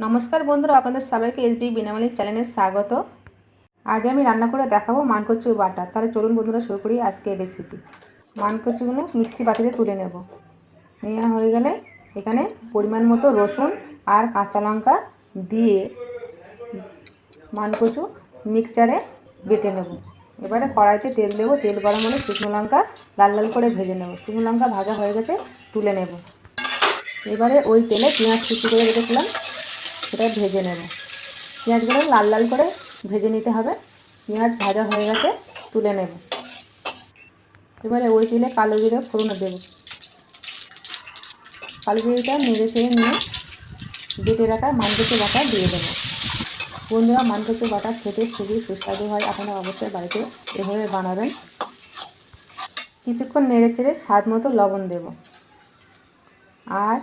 নমস্কার বন্ধুরা, আপনাদের সবাইকে এসবি বিনামালি চ্যানেলে স্বাগত। আজ আমি রান্না করে দেখাবো মানকচু বাটা। তাহলে চলুন বন্ধুরা, শুরু করি আজকের রেসিপি। মানকচুগুলো মিক্সি বাটিতে তুলে নেব। নেওয়া হয়ে গেলে এখানে পরিমাণ মতো রসুন আর কাঁচা লঙ্কা দিয়ে মানকচু মিক্সচারে বেটে নেব। এবারে কড়াইতে তেল দেবো। তেল গরম হলে শুকনো লঙ্কা লাল লাল করে ভেজে নেব। শুকনো লঙ্কা ভাজা হয়ে গেছে, তুলে নেব। এবারে ওই তেলে পেঁয়াজ কুচি করে রেখেছিলাম, সেটা ভেজে নেব। পেঁয়াজগুলো লাল লাল করে ভেজে নিতে হবে। পেঁয়াজ ভাজা হয়ে গেছে, তুলে নেব। এবারে ওই তেলে কালো জিরে ফোড়ন দেব। কালো জিরেটা নেড়ে চেড়ে নিয়ে বেটে রাখা মানকচু বাটা দিয়ে দেবো। বন্ধুরা, মানকচু বাটা খেতে খুবই সুস্বাদু হয়। আপনারা অবশ্যই বাড়িতে এভাবে বানাবেন। কিছুক্ষণ নেড়ে চেড়ে স্বাদ মতো লবণ দেব আর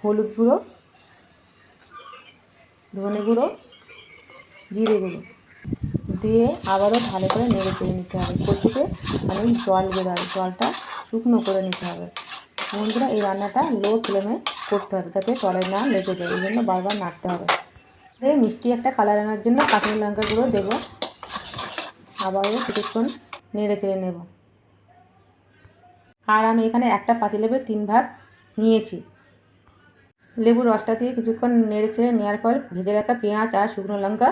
হলুদ গুঁড়ো, ধনে গুঁড়ো, জিরে গুঁড়ো দিয়ে আবারও ভালো করে নেড়ে চেড়ে নিতে হবে। কচুতে অনেক জল বেরোয়, জলটা শুকনো করে নিতে হবে। বন্ধুরা, এই রান্নাটা লো ফ্লেমে করতে হবে যাতে তলায় না লেগে যায়, এই জন্য বারবার নাড়তে হবে। মিষ্টি একটা কালার আনার জন্য কাঁচা লঙ্কা গুঁড়ো দেবো। আবারও কিছুক্ষণ নেড়ে চেড়ে নেব। আর আমি এখানে একটা পাতিলেবুর 3 ভাগ নিয়েছি। লেবুর রসটা দিয়ে কিছুক্ষণ নেড়ে চেড়ে নেওয়ার পর ভেজে রাখা পেঁয়াজ আর শুকনো লঙ্কা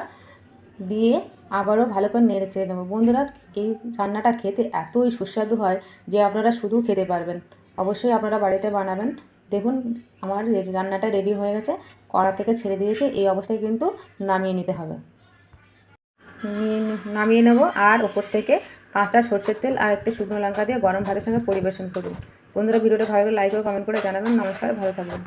দিয়ে আবারও ভালো করে নেড়ে চেড়ে নেব। বন্ধুরা, এই রান্নাটা খেতে এতই সুস্বাদু হয় যে আপনারা শুধু খেতে পারবেন। অবশ্যই আপনারা বাড়িতে বানাবেন। দেখুন, আমার রান্নাটা রেডি হয়ে গেছে। কড়া থেকে ছেড়ে দিয়েছে। এই অবস্থায় কিন্তু নামিয়ে নিতে হবে। নামিয়ে নেব আর ওপর থেকে কাঁচা সরষের তেল আর একটু শুকনো লঙ্কা দিয়ে গরম ভাতের সঙ্গে পরিবেশন করুন। বন্ধুরা, ভিডিওটা ভালো লাগলে লাইক ও কমেন্ট করে জানাবেন। নমস্কার, ভালো থাকবেন।